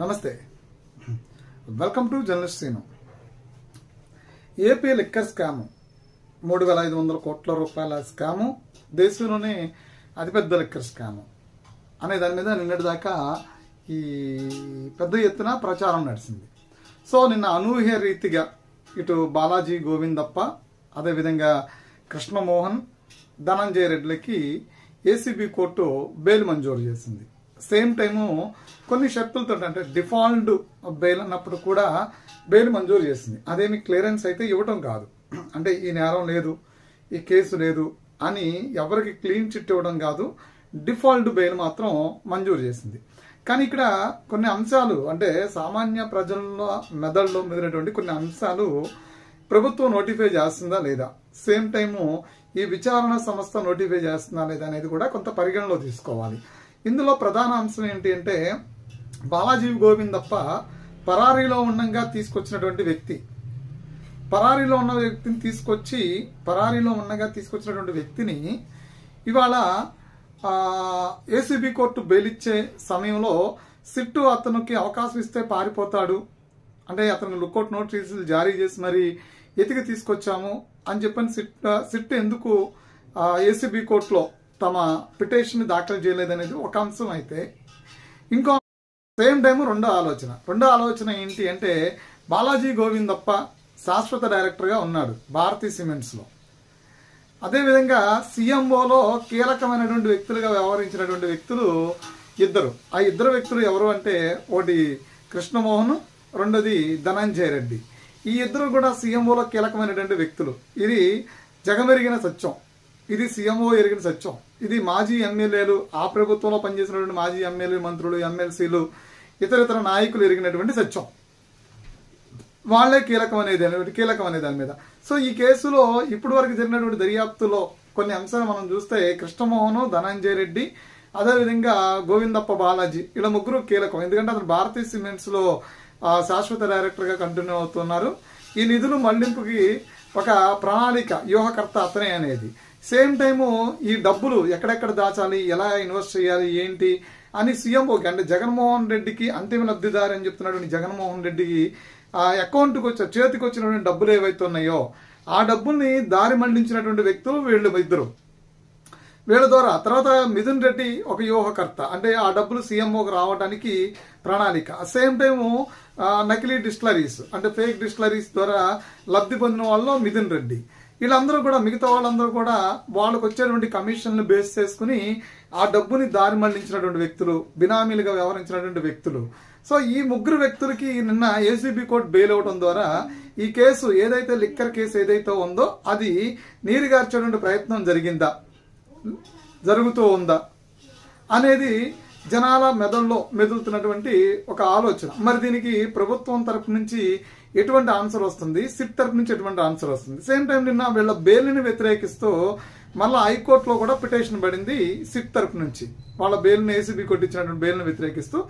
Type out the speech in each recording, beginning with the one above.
నమస్తే, welcome to journalist Seenu. AP liquor scam 3,500 కోట్ల రూపాయల స్కాము, దేశంలోనే అతిపెద్ద లిక్కర్ స్కాము అనే దాని మీద నిన్నటిదాకా ఈ పెద్ద ఎత్తున ప్రచారం నడిచింది. సో నిన్న అనూహ్య రీతిగా ఇటు బాలాజీ గోవిందప్ప, అదేవిధంగా కృష్ణమోహన్, ధనంజయ రెడ్డిలకి ఏసీబీ కోర్టు బెయిల్ మంజూరు చేసింది. సేమ్ టైము కొన్ని షరతులతో, అంటే డిఫాల్ట్ బెయిల్ అన్నప్పుడు కూడా బెయిల్ మంజూరు చేసింది. అదేమి క్లియరెన్స్ అయితే ఇవ్వటం కాదు, అంటే ఈ నేరం లేదు, ఈ కేసు లేదు అని ఎవరికి క్లీన్ చిట్ ఇవ్వడం కాదు, డిఫాల్ట్ బెయిల్ మాత్రం మంజూరు చేసింది. కానీ ఇక్కడ కొన్ని అంశాలు, అంటే సామాన్య ప్రజల్లో మెదడులో మెదిలినటువంటి కొన్ని అంశాలు ప్రభుత్వం నోటిఫై చేస్తుందా లేదా, సేమ్ టైము ఈ విచారణ సంస్థ నోటిఫై చేస్తుందా లేదా అనేది కూడా కొంత పరిగణలో తీసుకోవాలి. ఇందులో ప్రధాన అంశం ఏంటి అంటే, బాలాజీ గోవిందప్ప పరారీలో ఉండగా తీసుకొచ్చినటువంటి వ్యక్తి, పరారీలో ఉండగా తీసుకొచ్చినటువంటి వ్యక్తిని ఇవాళ ఏసీబీ కోర్టు బెయిల్ ఇచ్చే సమయంలో సిట్టు అతనికి అవకాశం ఇస్తే పారిపోతాడు, అంటే అతను లుకౌట్ నోటీసులు జారీ చేసి మరి ఎతికి తీసుకొచ్చాము అని చెప్పని సిట్ ఎందుకు ఏసీబీ కోర్టులో తమ పిటిషన్ దాఖలు చేయలేదనేది ఒక అంశం అయితే, ఇంకో సేమ్ టైం రెండో ఆలోచన ఏంటి అంటే, బాలాజీ గోవిందప్ప శాశ్వత డైరెక్టర్గా ఉన్నాడు భారతీ సిమెంట్స్లో. అదేవిధంగా సీఎంఓలో కీలకమైనటువంటి వ్యక్తులుగా వ్యవహరించినటువంటి వ్యక్తులు ఇద్దరు. ఆ ఇద్దరు వ్యక్తులు ఎవరు అంటే, ఒకటి కృష్ణమోహన్, రెండోది ధనంజయ రెడ్డి. ఈ ఇద్దరు కూడా సీఎంఓలో కీలకమైనటువంటి వ్యక్తులు. ఇది జగమెరిగిన సత్యం, ఇది సీఎంఓ ఎరిగిన సత్యం, ఇది మాజీ ఎమ్మెల్యేలు, ఆ ప్రభుత్వంలో పనిచేసినటువంటి మాజీ ఎమ్మెల్యే, మంత్రులు, ఎమ్మెల్సీలు, ఇతర నాయకులు ఎరిగినటువంటి సత్యం. వాళ్లే కీలకం అనే దాని మీద. సో ఈ కేసులో ఇప్పటి వరకు జరిగినటువంటి దర్యాప్తులో కొన్ని అంశాలు మనం చూస్తే, కృష్ణమోహన్, ధనంజయ రెడ్డి, అదేవిధంగా గోవిందప్ప బాలాజీ, ఇలా ముగ్గురు కీలకం. ఎందుకంటే అతను భారతీ సిమెంట్స్ లో శాశ్వత డైరెక్టర్ గా కంటిన్యూ అవుతున్నారు. ఈ నిధులు మళ్లింపుకి ఒక ప్రణాళిక వ్యూహకర్త అతనే అనేది. సేమ్ టైము ఈ డబ్బులు ఎక్కడెక్కడ దాచాలి, ఎలా ఇన్వెస్ట్ చేయాలి, ఏంటి అని సీఎంఓకి, అంటే జగన్మోహన్ రెడ్డికి అంతిమ లబ్ధిదారు అని చెప్తున్నటువంటి జగన్మోహన్ రెడ్డికి ఆ అకౌంట్కి చేతికి వచ్చినటువంటి డబ్బులు ఏవైతే ఉన్నాయో ఆ డబ్బుల్ని దారి మళ్లించినటువంటి వ్యక్తులు వీళ్ళు ఇద్దరు. వీళ్ళ ద్వారా తర్వాత మిథున్ రెడ్డి ఒక వ్యూహకర్త, అంటే ఆ డబ్బులు సీఎంఓకి రావడానికి ప్రణాళిక. సేమ్ టైము నకిలీ డిస్టిలరీస్, అంటే ఫేక్ డిస్టిలరీస్ ద్వారా లబ్ధి పొందిన వాళ్ళు మిథున్ రెడ్డి. వీళ్ళందరూ కూడా, మిగతా వాళ్ళందరూ కూడా వాళ్ళకు వచ్చేటువంటి కమిషన్లు బేస్ చేసుకుని ఆ డబ్బుని దారి మళ్లించినటువంటి వ్యక్తులు, బినామీలుగా వ్యవహరించినటువంటి వ్యక్తులు. సో ఈ ముగ్గురు వ్యక్తులకి నిన్న ఏసీబీ కోర్టు బెయిల్ అవడం ద్వారా ఈ కేసు ఏదైతే లిక్కర్ కేసు ఏదైతే ఉందో అది నీరుగార్చేటువంటి ప్రయత్నం జరుగుతూ ఉందా అనేది జనాల మెదడులో మెదులుతున్నటువంటి ఒక ఆలోచన. మరి దీనికి ప్రభుత్వం తరపు నుంచి ఎటువంటి ఆన్సర్ వస్తుంది, సిట్ తరపు నుంచి ఎటువంటి ఆన్సర్ వస్తుంది. సేమ్ టైం నిన్న వీళ్ళ బెయిల్ని వ్యతిరేకిస్తూ మళ్ళీ హైకోర్టులో కూడా పిటిషన్ పడింది సిట్ తరపు నుంచి. వాళ్ళ బెయిల్ని, ఏసీబీ కోర్టు ఇచ్చినటువంటి బెయిల్ని వ్యతిరేకిస్తూ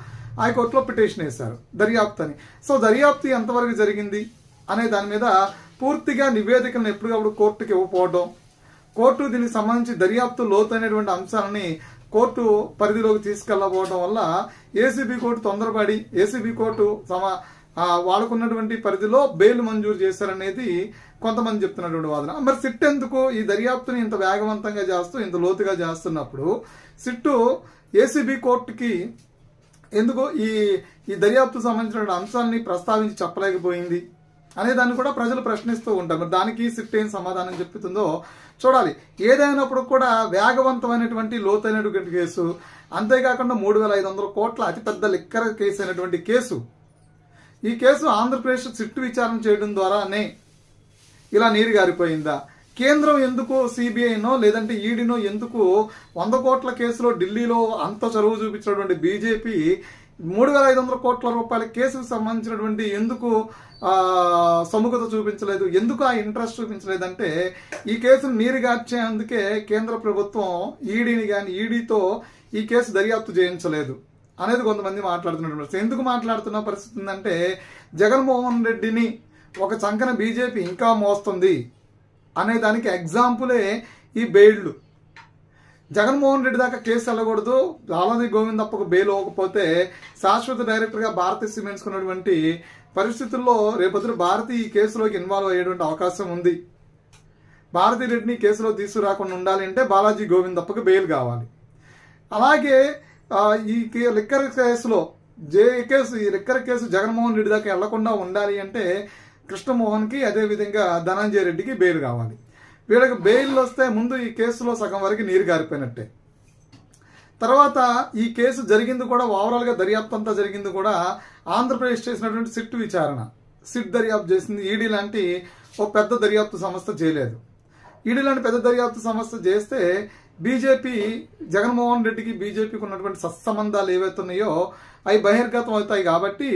హైకోర్టులో పిటిషన్ వేశారు దర్యాప్తు అని. సో దర్యాప్తు ఎంతవరకు జరిగింది అనే దాని మీద పూర్తిగా నివేదికలను ఎప్పటికప్పుడు కోర్టుకి ఇవ్వకపోవడం, కోర్టు దీనికి సంబంధించి దర్యాప్తు లోతైనటువంటి అంశాలని కోర్టు పరిధిలోకి తీసుకెళ్లకపోవడం వల్ల ఏసీబీ కోర్టు తొందరపడి ఏసీబీ కోర్టు వాళ్ళకున్నటువంటి పరిధిలో బెయిల్ మంజూరు చేశారనేది కొంతమంది చెప్తున్నటువంటి వాదన. మరి సిట్ ఎందుకు ఈ దర్యాప్తుని ఇంత వేగవంతంగా చేస్తూ, ఇంత లోతుగా చేస్తున్నప్పుడు సిట్టు ఏసీబీ కోర్టుకి ఎందుకు ఈ దర్యాప్తు సంబంధించిన అంశాలని ప్రస్తావించి చెప్పలేకపోయింది అనే దాన్ని కూడా ప్రజలు ప్రశ్నిస్తూ ఉంటారు. మరి దానికి సిట్ ఏం సమాధానం చెప్తుందో చూడాలి. ఏదైనప్పుడు కూడా వేగవంతమైనటువంటి లోతైనటువంటి కేసు, అంతేకాకుండా 3,500 కోట్ల అతిపెద్ద లిక్కర్ కేసు అయినటువంటి కేసు. ఈ కేసు ఆంధ్రప్రదేశ్ సిట్ విచారణ చేయడం ద్వారానే ఇలా నీరు గారిపోయిందా? కేంద్రం ఎందుకు సిబిఐనో లేదంటే ఈడీనో ఎందుకు 100 కోట్ల కేసులో ఢిల్లీలో అంత చొరవ చూపించినటువంటి బీజేపీ 3,500 కోట్ల రూపాయల కేసుకు సంబంధించినటువంటి ఎందుకు సముఖత చూపించలేదు, ఎందుకు ఆ ఇంట్రెస్ట్ చూపించలేదంటే, ఈ కేసును నీరుగార్చేందుకే కేంద్ర ప్రభుత్వం ఈడీతో ఈ కేసు దర్యాప్తు చేయించలేదు అనేది కొంతమంది మాట్లాడుతున్నటువంటి. ఎందుకు మాట్లాడుతున్న పరిస్థితి ఉందంటే, జగన్మోహన్ రెడ్డిని ఒక చంకన బీజేపీ ఇంకా మోస్తుంది అనే దానికి ఎగ్జాంపులే ఈ బెయిళ్లు. జగన్మోహన్ రెడ్డి దాకా కేసు వెళ్ళకూడదు, బాలాజీ గోవిందప్పకు బెయిల్ ఇవ్వకపోతే శాశ్వత డైరెక్టర్ గా భారతీ సిమెంట్స్ ఉన్నటువంటి పరిస్థితుల్లో రేపొద్దున భారతి ఈ కేసులోకి ఇన్వాల్వ్ అయ్యేటువంటి అవకాశం ఉంది. భారతీ రెడ్డిని కేసులో తీసుకురాకుండా ఉండాలి అంటే బాలాజీ గోవిందప్పకు బెయిల్ కావాలి. అలాగే ఈ లిక్కర్ కేసులో ఈ లిక్కర్ కేసు జగన్మోహన్ రెడ్డి దాకా వెళ్లకుండా ఉండాలి అంటే కృష్ణమోహన్ కి అదేవిధంగా ధనంజయ రెడ్డికి బెయిల్ కావాలి. వీళ్ళకి బెయిల్ వస్తే ముందు ఈ కేసులో సగం వరకు నీరు గారిపోయినట్టే. తర్వాత ఈ కేసు జరిగింది కూడా ఓవరాల్ గా దర్యాప్తు అంతా జరిగింది కూడా ఆంధ్రప్రదేశ్ చేసినటువంటి సిట్ విచారణ. సిట్ దర్యాప్తు చేసింది, ఈడీ లాంటి ఓ పెద్ద దర్యాప్తు సంస్థ చేయలేదు. ఈడీ లాంటి పెద్ద దర్యాప్తు సంస్థ చేస్తే బీజేపీ జగన్మోహన్ రెడ్డికి బీజేపీకి ఉన్నటువంటి సత్సంబంధాలు ఏవైతే ఉన్నాయో అవి బహిర్గతం అవుతాయి. కాబట్టి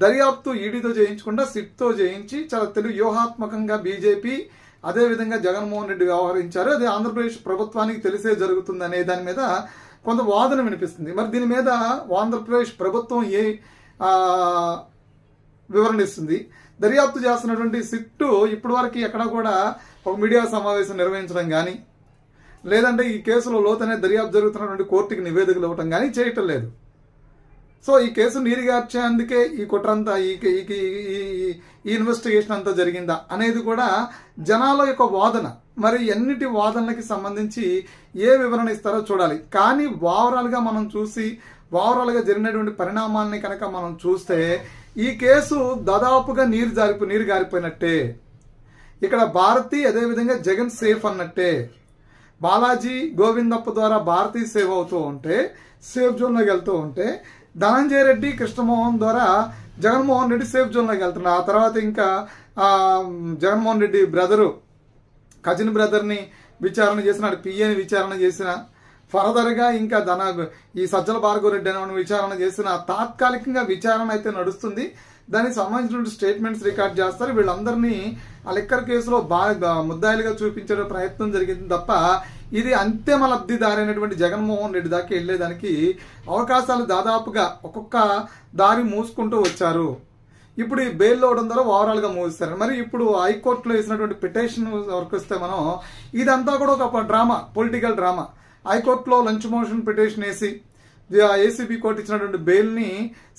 దర్యాప్తు ఈడీతో చేయించకుండా సిట్తో చేయించి చాలా వ్యూహాత్మకంగా బీజేపీ అదేవిధంగా జగన్మోహన్ రెడ్డి వ్యవహరించారు. అది ఆంధ్రప్రదేశ్ ప్రభుత్వానికి తెలిసే జరుగుతుంది అనే దాని మీద కొంత వాదన వినిపిస్తుంది. మరి దీని మీద ఆంధ్రప్రదేశ్ ప్రభుత్వం ఏ వివరణ ఇస్తుంది? దర్యాప్తు చేస్తున్నటువంటి సిట్టు ఇప్పటి వరకు ఎక్కడా కూడా ఒక మీడియా సమావేశం నిర్వహించడం కానీ లేదంటే ఈ కేసులో లోతనే దర్యాప్తు జరుగుతున్నటువంటి కోర్టుకి నివేదికలు ఇవ్వటం కానీ చేయటం లేదు. సో ఈ కేసు నీరుగార్చేందుకే ఈ కుట్రంతా ఈ ఇన్వెస్టిగేషన్ అంతా జరిగిందా అనేది కూడా జనాల యొక్క వాదన. మరి ఎన్నిటి వాదనలకి సంబంధించి ఏ వివరణ ఇస్తారో చూడాలి. కానీ ఓవరాల్ గా మనం చూసి ఓవరాల్ గా జరిగినటువంటి పరిణామాలని కనుక మనం చూస్తే ఈ కేసు దాదాపుగా నీరు గారిపోయినట్టే. ఇక్కడ భారతి అదేవిధంగా జగన్ సేఫ్ అన్నట్టే. బాలాజీ గోవిందప్ప ద్వారా భారతీ సేవ్ అవుతూ ఉంటే సేఫ్ జోన్లోకి వెళ్తూ ఉంటే ధనంజయ రెడ్డి కృష్ణమోహన్ ద్వారా జగన్మోహన్ రెడ్డి సేఫ్ జోన్లోకి వెళ్తున్నారు. ఆ తర్వాత ఇంకా జగన్మోహన్ రెడ్డి కజిన్ బ్రదర్ని విచారణ చేసిన, పిఏని విచారణ చేసిన, ఫర్దర్ గా ఇంకా ఈ సజ్జల భార్గవ రెడ్డి అనే విచారణ చేసిన, తాత్కాలికంగా విచారణ అయితే నడుస్తుంది. దానికి సంబంధించిన స్టేట్మెంట్స్ రికార్డ్ చేస్తారు. వీళ్ళందరినీ ఆ లిక్కర్ కేసులో బాగా ముద్దాయిలుగా చూపించే ప్రయత్నం జరిగింది తప్ప ఇది అంతిమ లబ్ధిదారైనటువంటి జగన్మోహన్ రెడ్డి దాకా వెళ్లేదానికి అవకాశాలు దాదాపుగా ఒక్కొక్క దారి మూసుకుంటూ వచ్చారు. ఇప్పుడు ఈ బెయిల్ అవడం ద్వారా ఓవరాల్ గా మూస్తారు. మరి ఇప్పుడు హైకోర్టులో వేసినటువంటి పిటిషన్ వరకు వస్తే మనం ఇదంతా కూడా ఒక డ్రామా, పొలిటికల్ డ్రామా. హైకోర్టులో లంచ్ మోషన్ పిటిషన్ వేసి ఏసీబీ కోర్టు ఇచ్చినటువంటి బెయిల్ ని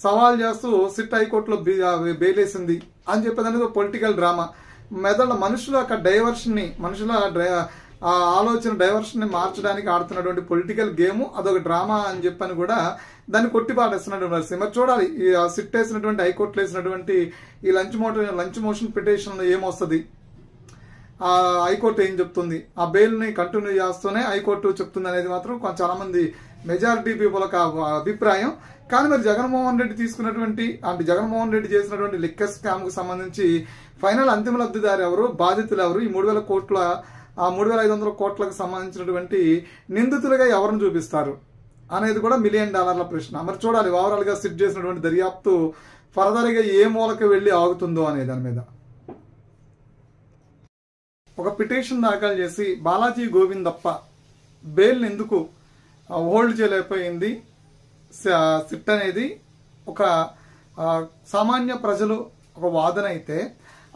సవాల్ చేస్తూ సిట్ హైకోర్టులో బెయిల్ వేసింది అని చెప్పేది పొలిటికల్ డ్రామా. మనుషుల యొక్క డైవర్షన్ ని, మనుషుల ఆలోచన డైవర్షన్ ని మార్చడానికి ఆడుతున్నటువంటి పొలిటికల్ గేమ్, అదొక డ్రామా అని చెప్పని కూడా దాన్ని కొట్టిపాటేస్తున్నటువంటి పరిస్థితి. మరి చూడాలి ఈ సిట్ వేసినటువంటి హైకోర్టులో వేసినటువంటి ఈ లంచ్ మోషన్ పిటిషన్ ఏమొస్తుంది, ఆ హైకోర్టు ఏం చెప్తుంది, ఆ బెయిల్ ని కంటిన్యూ చేస్తూనే హైకోర్టు చెప్తుంది అనేది మాత్రం చాలా మంది మెజారిటీ పీపుల్ ఒక అభిప్రాయం. కానీ మరి జగన్మోహన్ రెడ్డి జగన్మోహన్ రెడ్డి చేసినటువంటి లిక్కర్ స్కామ్ కు సంబంధించి ఫైనల్ అంతిమ లబ్ధిదారు ఎవరు, బాధితులు ఎవరు, ఈ 3,500 కోట్లకు సంబంధించినటువంటి నిందితులుగా ఎవరిని చూపిస్తారు అనేది కూడా $1 మిలియన్ ప్రశ్న. మరి చూడాలి ఓవరాల్ గా సిట్ చేసినటువంటి దర్యాప్తు ఫర్దర్ గా ఏ మూలకి వెళ్లి ఆగుతుందో అనే దాని మీద. ఒక పిటిషన్ దాఖలు చేసి బాలాజీ గోవిందప్ప బెయిల్ ఎందుకు హోల్డ్ చేయలేకపోయింది సిట్ అనేది ఒక సామాన్య ప్రజలు ఒక వాదన అయితే,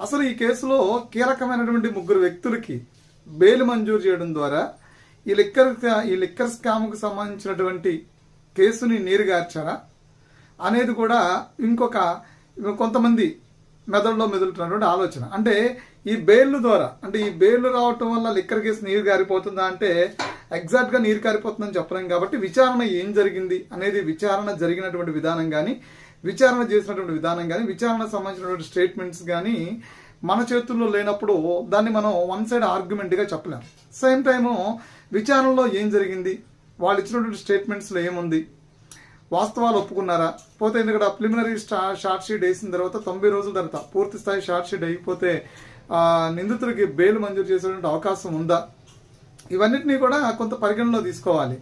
అసలు ఈ కేసులో కీలకమైనటువంటి 3 వ్యక్తులకి బెయిల్ మంజూరు చేయడం ద్వారా ఈ లిక్కర్ స్కామ్ కు సంబంధించినటువంటి కేసుని నీరుగార్చారా అనేది కూడా కొంతమంది మెదడులో మెదులుతున్నటువంటి ఆలోచన. అంటే ఈ బెయిల్ ద్వారా, అంటే ఈ బెయిల్ రావటం వల్ల లిక్కర్ కేసు నీరు గారిపోతుందా అంటే ఎగ్జాక్ట్ గా నీరు గారిపోతుందని చెప్పలేం. కాబట్టి విచారణ ఏం జరిగింది అనేది, విచారణ జరిగినటువంటి విధానం కానీ, విచారణ చేసినటువంటి విధానం కానీ, విచారణ సంబంధించినటువంటి స్టేట్మెంట్స్ కానీ మన చేతుల్లో లేనప్పుడు దాన్ని మనం వన్ సైడ్ ఆర్గ్యుమెంట్ గా చెప్పలేం. సేమ్ టైము విచారణలో ఏం జరిగింది, వాళ్ళు ఇచ్చినటువంటి స్టేట్మెంట్స్ లో ఏముంది, వాస్తవాలు ఒప్పుకున్నారా, పోతే ఎందుకంటే ప్రిలిమినరీ షార్ట్ షీట్ వేసిన తర్వాత 90 రోజుల తర్వాత పూర్తి స్థాయి షార్ట్ షీట్ అయిపోతే నిందితుడికి బెయిల్ మంజూరు చేసేటువంటి అవకాశం ఉందా, ఇవన్నిటినీ కూడా కొంత పరిగణలో తీసుకోవాలి.